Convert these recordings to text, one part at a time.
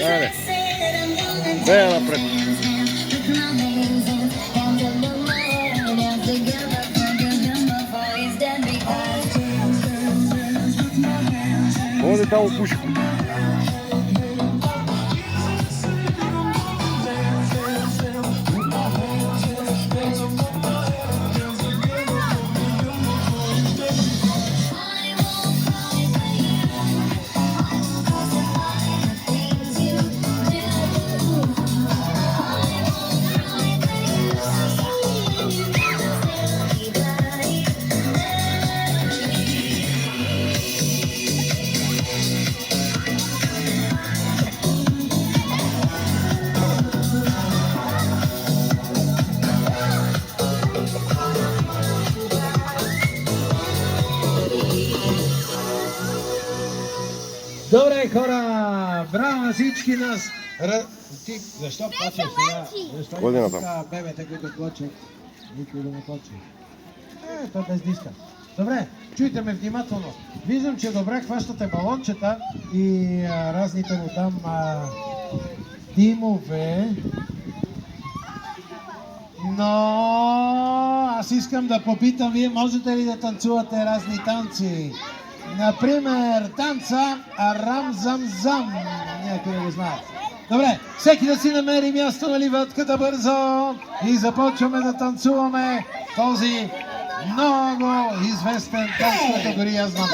Айде. Бе напред. Оди там пушка. Добре, хора! Браво на всички нас! Ти защо плачеш сега? Защо има така бебета, които плачат? Никой да не плаче. То без диска. Добре, чуйте ме внимателно. Виждам, че добре хващате балончета и разните му там димове. Но аз искам да попитам, вие можете ли да танцувате разни танци? Например, танца Арам-зам-зам. Някой го знае. Добре, всеки да си намери място на ливадката бързо и започваме да танцуваме този много известен танц, който дори аз знам.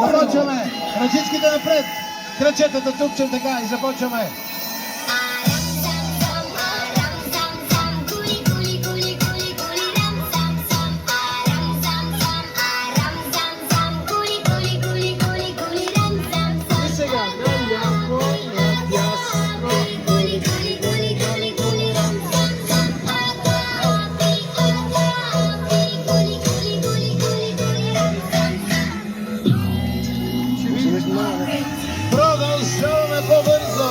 Започваме! Ръчичките напред! Крачетата тупчем така и започваме! Продължаваме по-бързо!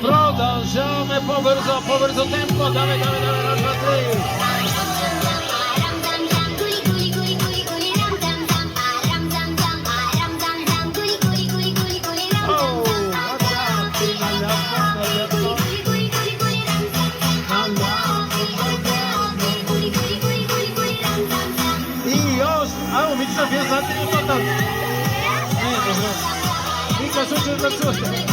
Продължаваме по-бързо, по-бързо темпо! Давай, давай, давай, раз, два, три! Момичета, вие знаете ли това танц? Не, добре. И какво се учи да танцувате?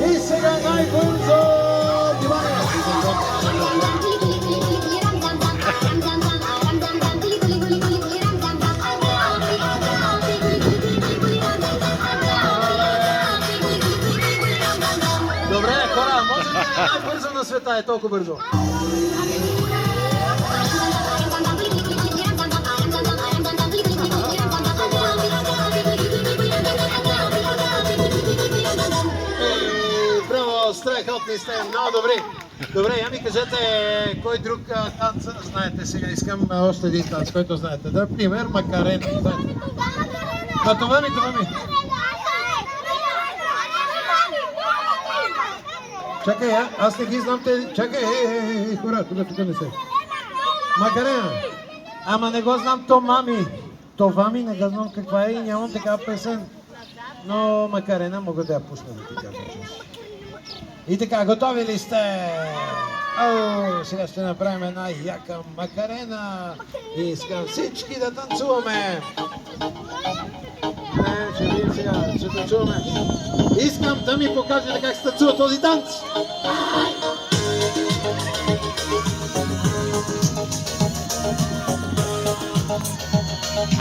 И сега най-бързо! Добре, хора, може ли най-бързо на света е толкова бързо? Браво, страхотни сте, много добри. Добре, я ми кажете, кой друг танц знаете сега? Искам още един танц, който знаете. Например, Макарена. Това ми. Чакай, аз не ги знам тези... Чакай, хора, тук не се. Макарена. Ама не го знам то мами. Това ми не го знам каква е и нямам такава песен. Но Макарена мога да я пусна да ти кажа. И така, готови ли сте? Сега ще направим една яка Макарена. Искам всички да танцуваме. Не, ще видим сега, ще танцуваме. Искам да ми покажете как се танцува този танц.